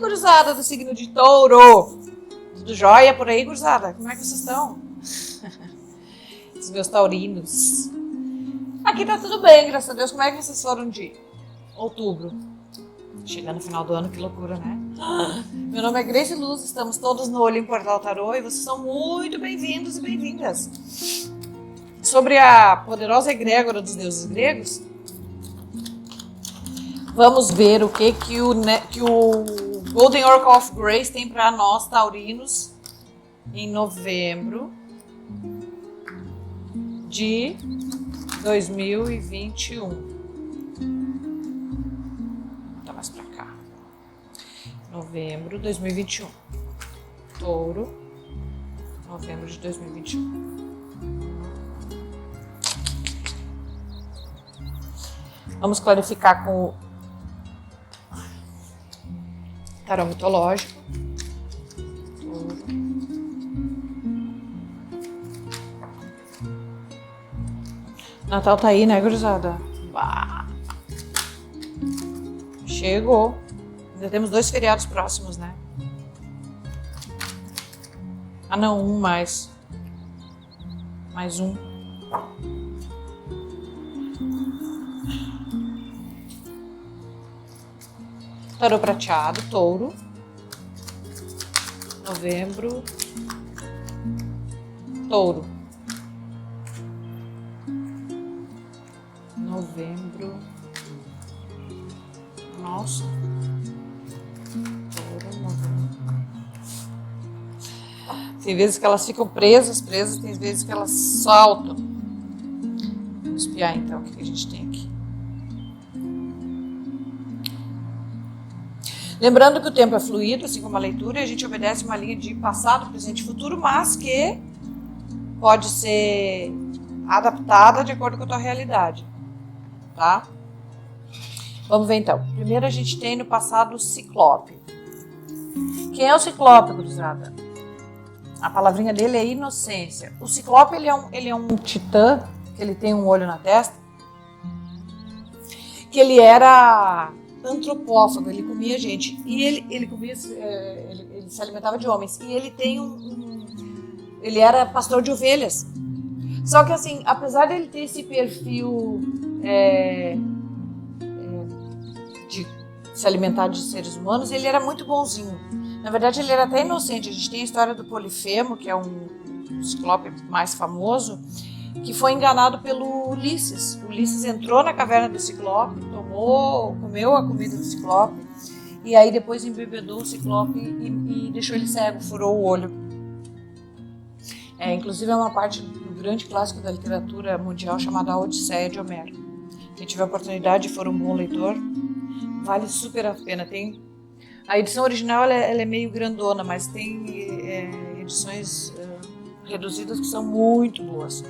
gurizada do signo de Touro. Tudo jóia por aí, gurizada? Como é que vocês estão? Os meus taurinos. Aqui tá tudo bem, graças a Deus. Como é que vocês foram de outubro? Chegando no final do ano, que loucura, né? Meu nome é Grace Luz, estamos todos no Olho em Portal Tarô e vocês são muito bem-vindos e bem-vindas. Sobre a poderosa egrégora dos deuses gregos, vamos ver o que o Golden Oracle of Grace tem para nós, taurinos, em novembro de 2021. Tá mais para cá. Novembro de 2021. Touro, novembro de 2021. Vamos clarificar com o tarô mitológico. Natal tá aí, né, gurizada? Chegou. Ainda temos 2 feriados próximos, né? Ah, não, um mais. Mais um. Tarô prateado, Touro. Novembro. Touro. Novembro. Nossa. Touro, novembro. Tem vezes que elas ficam presas, tem vezes que elas saltam. Vamos espiar então o que a gente tem aqui. Lembrando que o tempo é fluido, assim como a leitura, e a gente obedece uma linha de passado, presente e futuro, mas que pode ser adaptada de acordo com a tua realidade, tá? Vamos ver então. Primeiro a gente tem no passado o Ciclope. Quem é o Ciclope, gurizada? A palavrinha dele é inocência. O Ciclope ele é um titã, que ele tem um olho na testa, que ele era antropófago, ele comia gente e ele comia, ele se alimentava de homens e ele tem ele era pastor de ovelhas. Só que assim, apesar dele ter esse perfil de se alimentar de seres humanos, ele era muito bonzinho. Na verdade, ele era até inocente. A gente tem a história do Polifemo, que é um ciclope mais famoso, que foi enganado pelo Ulisses. Ulisses entrou na caverna do Ciclope, comeu a comida do Ciclope, e aí depois embebedou o Ciclope e deixou ele cego, furou o olho. Inclusive é uma parte do grande clássico da literatura mundial chamada A Odisseia de Homero. Quem tiver a oportunidade e for um bom leitor, vale super a pena. A edição original ela é meio grandona, mas tem edições reduzidas que são muito boas.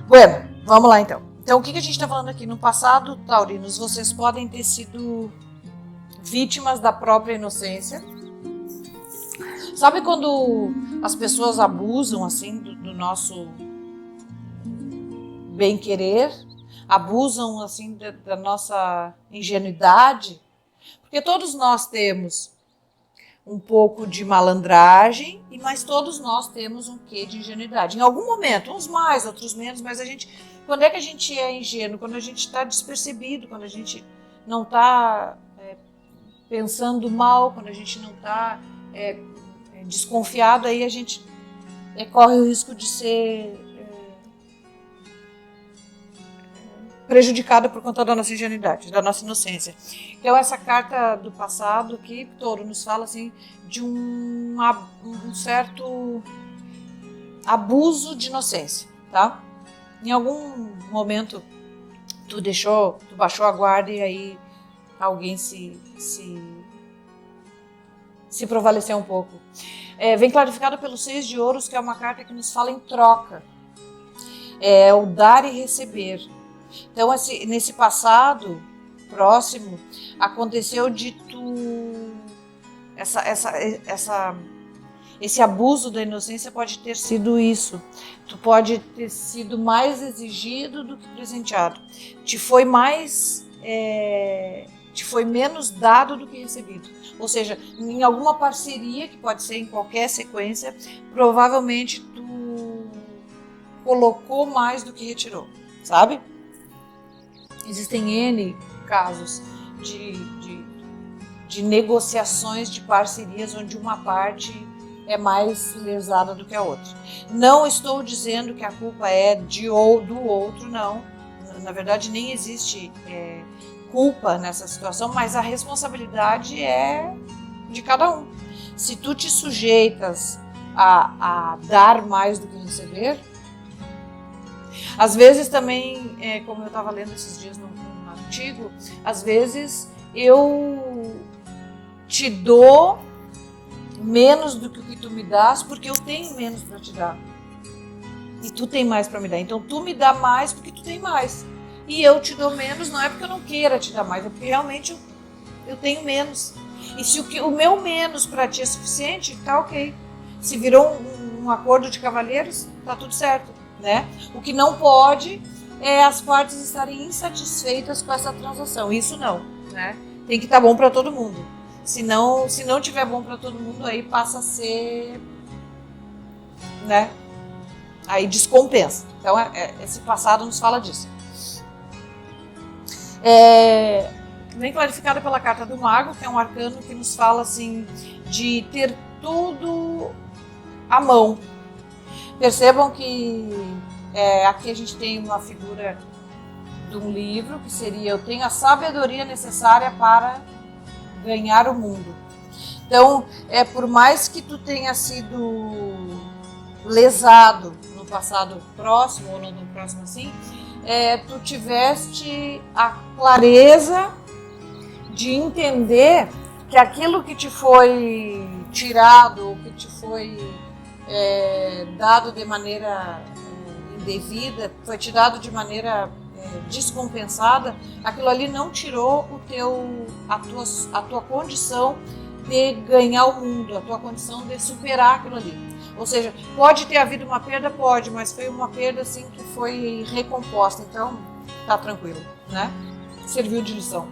Bueno, vamos lá então. Então, o que a gente está falando aqui? No passado, taurinos, vocês podem ter sido vítimas da própria inocência. Sabe quando as pessoas abusam assim do nosso bem-querer? Abusam assim da nossa ingenuidade? Porque todos nós temos um pouco de malandragem, mas todos nós temos um quê de ingenuidade. Em algum momento, uns mais, outros menos, mas quando é que a gente é ingênuo? Quando a gente está despercebido, quando a gente não está pensando mal, quando a gente não está desconfiado, aí a gente corre o risco de ser prejudicada por conta da nossa ingenuidade, da nossa inocência. Então essa carta do passado aqui, Touro, nos fala assim de um certo abuso de inocência, tá? Em algum momento tu baixou a guarda e aí alguém se prevaleceu um pouco. Vem clarificado pelo 6 de ouros, que é uma carta que nos fala em troca. É o dar e receber. Então, nesse passado próximo, aconteceu de esse abuso da inocência pode ter sido isso. Tu pode ter sido mais exigido do que presenteado. Te foi foi menos dado do que recebido. Ou seja, em alguma parceria, que pode ser em qualquer sequência, provavelmente tu colocou mais do que retirou, sabe? Existem N casos de negociações, de parcerias, onde uma parte é mais lesada do que a outra. Não estou dizendo que a culpa é do outro, não. Na verdade, nem existe culpa nessa situação, mas a responsabilidade é de cada um. Se tu te sujeitas a dar mais do que receber, às vezes também, como eu estava lendo esses dias num artigo, às vezes eu te dou menos do que o que tu me dás, porque eu tenho menos para te dar. E tu tem mais para me dar. Então tu me dá mais porque tu tem mais. E eu te dou menos, não é porque eu não queira te dar mais, é porque realmente eu tenho menos. E se o meu menos para ti é suficiente, tá ok. Se virou um acordo de cavalheiros, tá tudo certo, né? O que não pode é as partes estarem insatisfeitas com essa transação. Isso não, né? Tem que estar bom para todo mundo. Se não tiver bom para todo mundo, aí passa a ser, né? Aí descompensa. Então, esse passado nos fala disso. Bem clarificada pela carta do Mago, que é um arcano que nos fala assim de ter tudo à mão. Percebam que aqui a gente tem uma figura de um livro que seria: eu tenho a sabedoria necessária para ganhar o mundo. Então, por mais que tu tenha sido lesado no passado próximo ou no próximo assim, tu tiveste a clareza de entender que aquilo que te foi tirado, ou que te foi dado de maneira indevida, foi te dado de maneira descompensada, aquilo ali não tirou a tua condição de ganhar o mundo, a tua condição de superar aquilo ali. Ou seja, pode ter havido uma perda, pode, mas foi uma perda assim que foi recomposta, então tá tranquilo, né? Serviu de lição.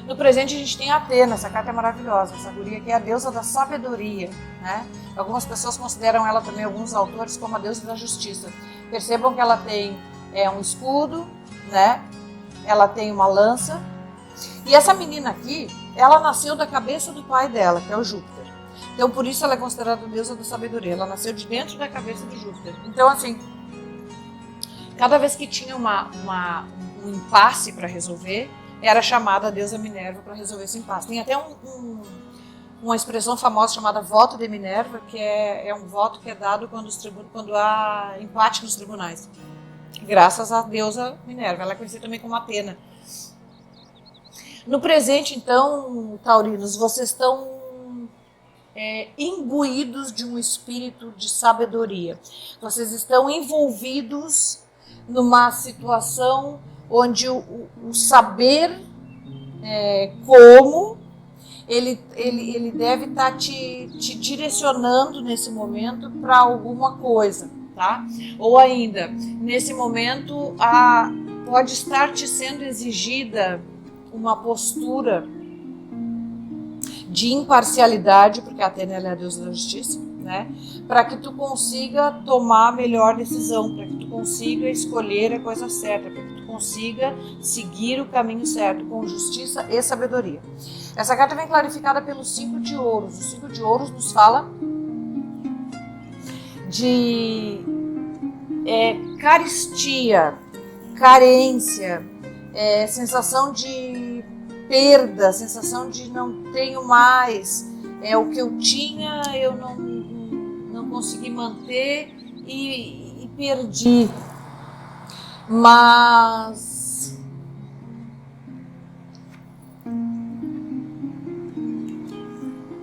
No presente a gente tem a Atena, essa carta é maravilhosa, essa guria que é a deusa da sabedoria, né? Algumas pessoas consideram ela também, alguns autores, como a deusa da justiça. Percebam que ela tem um escudo, né? Ela tem uma lança. E essa menina aqui, ela nasceu da cabeça do pai dela, que é o Júpiter. Então, por isso ela é considerada a deusa da sabedoria. Ela nasceu de dentro da cabeça do Júpiter. Então, assim, cada vez que tinha um impasse para resolver, era chamada a deusa Minerva para resolver esse impasse. Tem até uma expressão famosa chamada voto de Minerva, que é um voto que é dado quando há empate nos tribunais. Graças à deusa Minerva. Ela é conhecida também como Atena. No presente, então, taurinos, vocês estão imbuídos de um espírito de sabedoria. Vocês estão envolvidos numa situação onde o saber como ele deve estar te direcionando nesse momento para alguma coisa, tá? Ou ainda, nesse momento, pode estar te sendo exigida uma postura de imparcialidade, porque a Atena é a deusa da justiça, né? Para que tu consiga tomar a melhor decisão, para que tu consiga escolher a coisa certa, para que tu consiga seguir o caminho certo, com justiça e sabedoria. Essa carta vem clarificada pelo 5 de ouros. O 5 de ouros nos fala de carestia, carência, sensação de perda, sensação de não tenho mais, o que eu tinha eu não consegui manter e perdi. Mas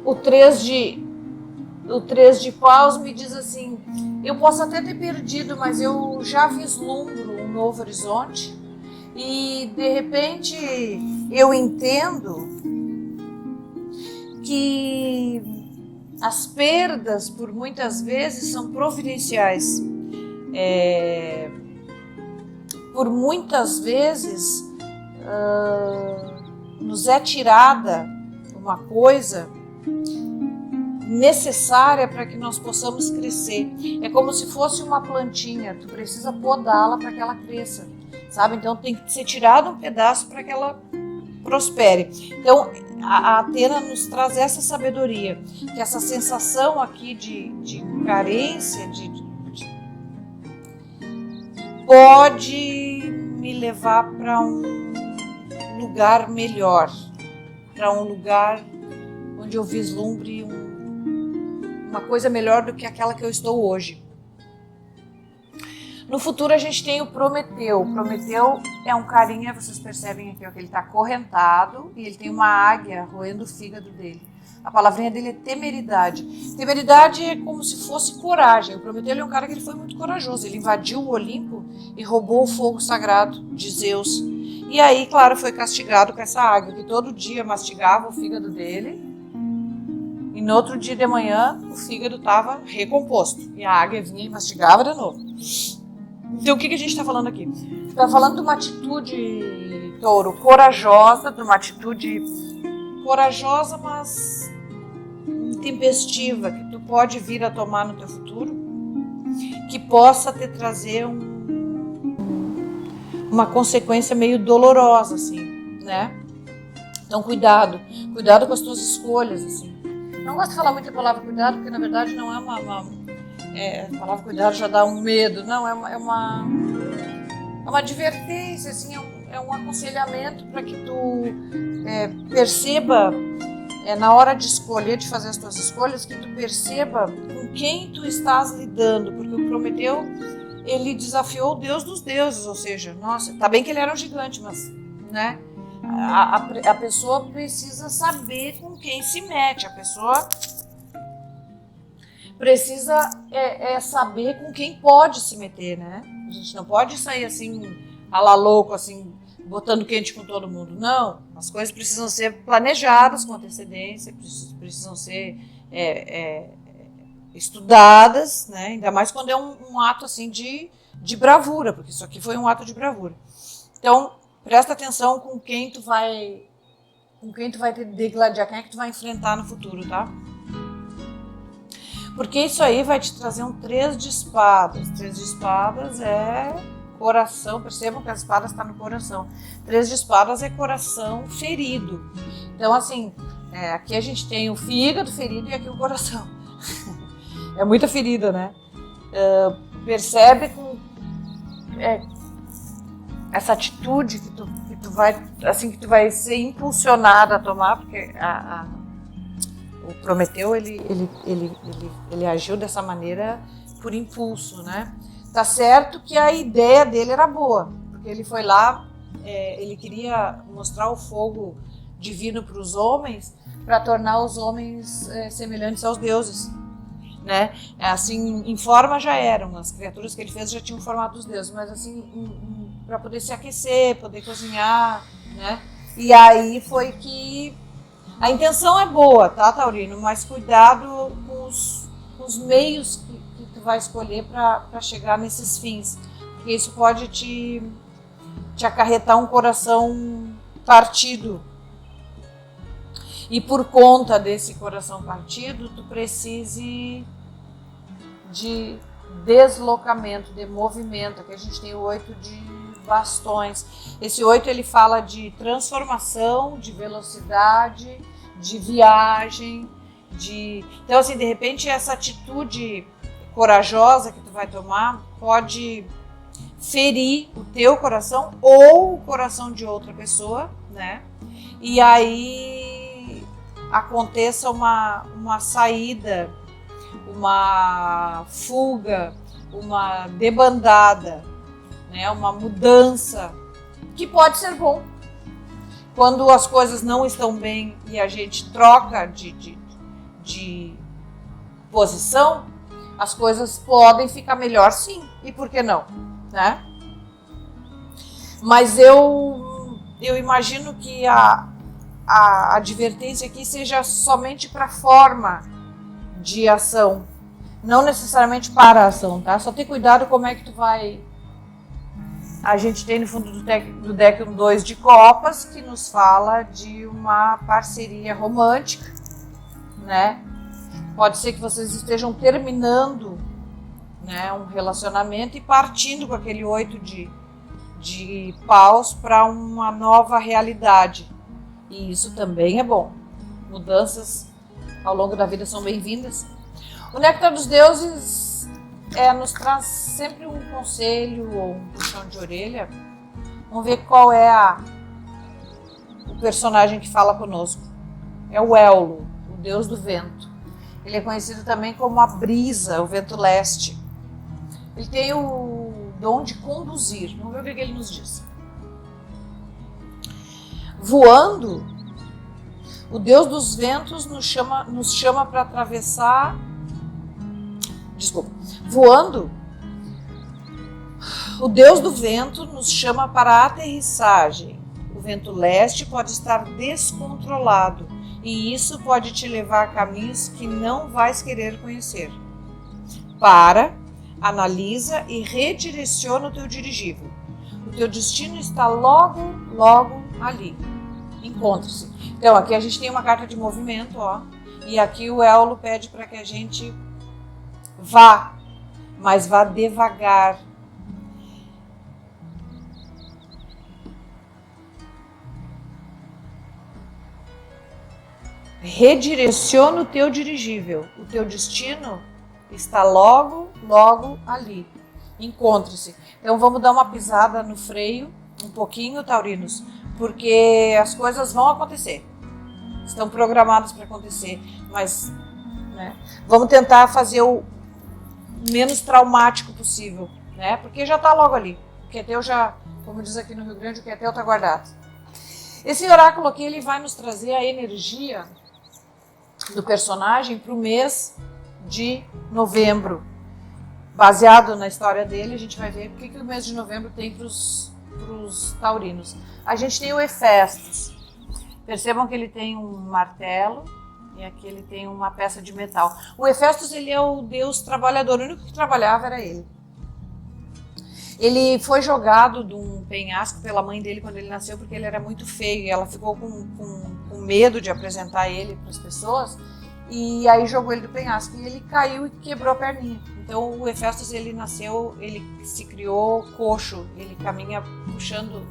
o 3 de paus me diz assim: eu posso até ter perdido, mas eu já vislumbro um novo horizonte e de repente eu entendo que as perdas por muitas vezes são providenciais. Por muitas vezes nos é tirada uma coisa necessária para que nós possamos crescer. É como se fosse uma plantinha, tu precisa podá-la para que ela cresça, sabe? Então tem que ser tirado um pedaço para que ela prospere. Então a Atena nos traz essa sabedoria, que essa sensação aqui de carência, pode me levar para um lugar melhor, para um lugar onde eu vislumbre uma coisa melhor do que aquela que eu estou hoje. No futuro a gente tem o Prometeu. O Prometeu é um carinha, vocês percebem aqui, ó, que ele está acorrentado e ele tem uma águia roendo o fígado dele. A palavrinha dele é temeridade. Temeridade é como se fosse coragem. O Prometeu é um cara que ele foi muito corajoso. Ele invadiu o Olimpo e roubou o fogo sagrado de Zeus. E aí, claro, foi castigado com essa águia, que todo dia mastigava o fígado dele. E no outro dia de manhã, o fígado estava recomposto. E a águia vinha e mastigava de novo. Então, o que a gente está falando aqui? Está falando de uma atitude, touro, corajosa, de uma atitude corajosa, mas intempestiva, que tu pode vir a tomar no teu futuro, que possa te trazer uma consequência meio dolorosa, assim, né? Então, cuidado com as tuas escolhas, assim. Não gosto de falar muito a palavra cuidado, porque na verdade não é a palavra cuidado já dá um medo, não, é uma advertência, assim, é um aconselhamento para que tu perceba, na hora de escolher, de fazer as tuas escolhas, que tu perceba com quem tu estás lidando, porque o Prometeu, ele desafiou o Deus dos deuses, ou seja, nossa, tá bem que ele era um gigante, mas, né? A pessoa precisa saber com quem se mete, a pessoa precisa saber com quem pode se meter, né? A gente não pode sair assim, a la louco, assim, botando quente com todo mundo. Não, as coisas precisam ser planejadas com antecedência, precisam ser estudadas, né? Ainda mais quando é um ato assim de bravura, porque isso aqui foi um ato de bravura. Então, presta atenção com quem tu vai te degladiar, quem é que tu vai enfrentar no futuro, tá? Porque isso aí vai te trazer um 3 de espadas. 3 de espadas é coração, percebam que as espadas estão no coração. 3 de espadas é coração ferido. Então, assim, aqui a gente tem o fígado ferido e aqui o coração. É muita ferida, né? Percebe com essa atitude que tu vai ser impulsionada a tomar, porque o Prometeu ele agiu dessa maneira por impulso, né? Tá certo que a ideia dele era boa, porque ele foi lá, ele queria mostrar o fogo divino para os homens, para tornar os homens semelhantes aos deuses, né? Assim, em forma já eram, as criaturas que ele fez já tinham formado os deuses, mas assim, para poder se aquecer, poder cozinhar, né? E aí foi que a intenção é boa, tá, Taurino? Mas cuidado com os meios que tu vai escolher para chegar nesses fins, porque isso pode te acarretar um coração partido. E por conta desse coração partido, tu precise de deslocamento, de movimento. Aqui a gente tem o 8 de bastões. Esse 8 ele fala de transformação, de velocidade, de viagem, então assim, de repente essa atitude corajosa que tu vai tomar pode ferir o teu coração ou o coração de outra pessoa, né? E aí aconteça uma saída, uma fuga, uma debandada, né? Uma mudança, que pode ser bom. Quando as coisas não estão bem e a gente troca de posição, as coisas podem ficar melhor, sim. E por que não? Né? Mas eu imagino que a advertência aqui seja somente para a forma de ação, não necessariamente para a ação, tá? Só ter cuidado como é que tu vai A gente tem no fundo do deck um 2 de copas, que nos fala de uma parceria romântica, né? Pode ser que vocês estejam terminando, né, um relacionamento e partindo com aquele 8 de paus para uma nova realidade. E isso também é bom. Mudanças ao longo da vida são bem-vindas. O Néctar dos Deuses nos traz sempre um conselho ou um puxão de orelha. Vamos ver qual é o personagem que fala conosco. É o Éolo, o deus do vento. Ele é conhecido também como a brisa, o vento leste. Ele tem o dom de conduzir. Vamos ver o que ele nos diz. Voando, o deus dos ventos nos chama para atravessar. Voando, o deus do vento nos chama para a aterrissagem. O vento leste pode estar descontrolado e isso pode te levar a caminhos que não vais querer conhecer. Analisa e redireciona o teu dirigível. O teu destino está logo, logo ali. Encontre-se. Então, aqui a gente tem uma carta de movimento, ó. E aqui o Éolo pede para que a gente vá, mas vá devagar. Redireciona o teu dirigível. O teu destino está logo, logo ali. Encontre-se. Então vamos dar uma pisada no freio, um pouquinho, taurinos, porque as coisas vão acontecer. Estão programadas para acontecer, mas, né, vamos tentar fazer o menos traumático possível, né? Porque já está logo ali. O Queteu já, como diz aqui no Rio Grande, o Queteu está guardado. Esse oráculo aqui, ele vai nos trazer a energia do personagem para o mês de novembro. Baseado na história dele, a gente vai ver o que o mês de novembro tem para os taurinos. A gente tem o Hefestos. Percebam que ele tem um martelo e aqui ele tem uma peça de metal. O Hefestos, ele é o deus trabalhador, o único que trabalhava era ele. Ele foi jogado de um penhasco pela mãe dele quando ele nasceu, porque ele era muito feio e ela ficou com medo de apresentar ele para as pessoas, e aí jogou ele do penhasco e ele caiu e quebrou a perninha. Então o Hefestos, ele nasceu, ele se criou coxo, ele caminha puxando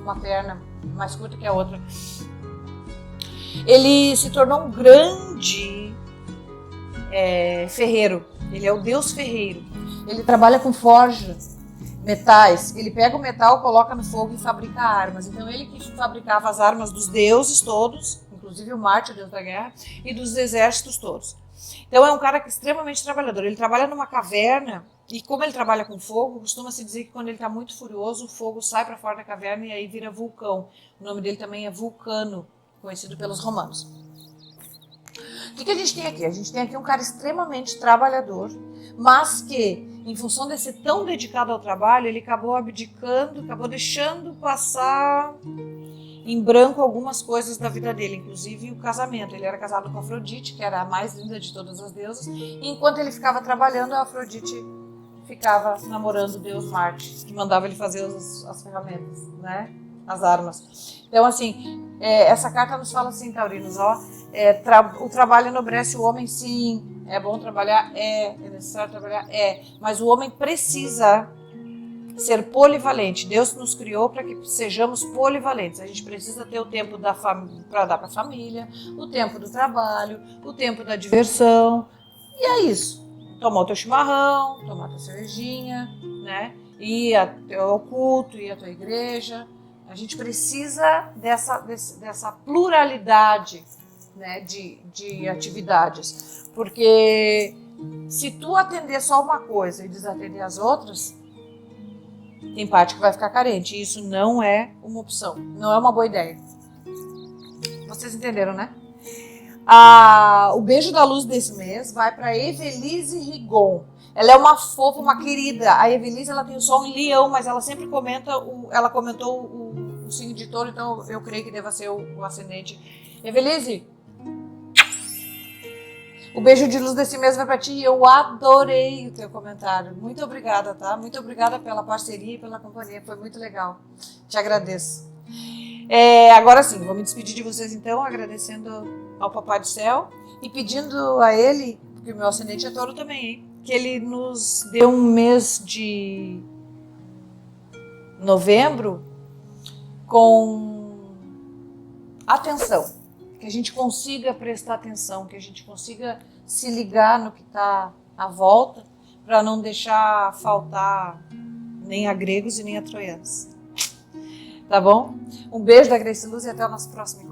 uma perna mais curta que a outra. Ele se tornou um grande ferreiro, ele é o deus ferreiro. Ele trabalha com forja, metais, ele pega o metal, coloca no fogo e fabrica armas. Então ele que fabricava as armas dos deuses todos, inclusive o Marte, o deus da guerra, e dos exércitos todos. Então é um cara que é extremamente trabalhador. Ele trabalha numa caverna e como ele trabalha com fogo, costuma-se dizer que quando ele está muito furioso, o fogo sai para fora da caverna e aí vira vulcão. O nome dele também é Vulcano, conhecido pelos romanos. O que a gente tem aqui? A gente tem aqui um cara extremamente trabalhador, mas que, em função de ser tão dedicado ao trabalho, ele acabou abdicando, acabou deixando passar em branco algumas coisas da vida dele, inclusive o casamento. Ele era casado com Afrodite, que era a mais linda de todas as deusas, e enquanto ele ficava trabalhando, a Afrodite ficava namorando o deus Marte, que mandava ele fazer as ferramentas, né? As armas. Então, assim, essa carta nos fala assim, taurinos, ó, o trabalho enobrece o homem, sim, é bom trabalhar, é necessário trabalhar, mas o homem precisa ser polivalente. Deus nos criou para que sejamos polivalentes. A gente precisa ter o tempo para dar para a família, o tempo do trabalho, o tempo da diversão, e é isso. Tomar o teu chimarrão, tomar a tua cervejinha, né? Ir ao culto, ir à tua igreja. A gente precisa dessa pluralidade, né, de atividades, porque se tu atender só uma coisa e desatender as outras, tem parte que vai ficar carente, e isso não é uma opção, não é uma boa ideia. Vocês entenderam, né? O beijo da luz desse mês vai para Evelise Rigon. Ela é uma fofa, uma querida. A Evelise, ela tem o sol em leão, mas ela sempre ela comentou o signo de touro, então eu creio que deva ser o ascendente. Evelise, O beijo de luz desse mês vai pra ti. Eu adorei o teu comentário. Muito obrigada, tá? Muito obrigada pela parceria e pela companhia. Foi muito legal. Te agradeço. Agora sim, vou me despedir de vocês então, agradecendo ao Papai do Céu e pedindo a ele, porque o meu ascendente é touro também, hein, que ele nos dê um mês de novembro com atenção, que a gente consiga prestar atenção, que a gente consiga se ligar no que está à volta, para não deixar faltar nem a gregos e nem a troianos. Tá bom? Um beijo da Grace Luz e até o nosso próximo encontro.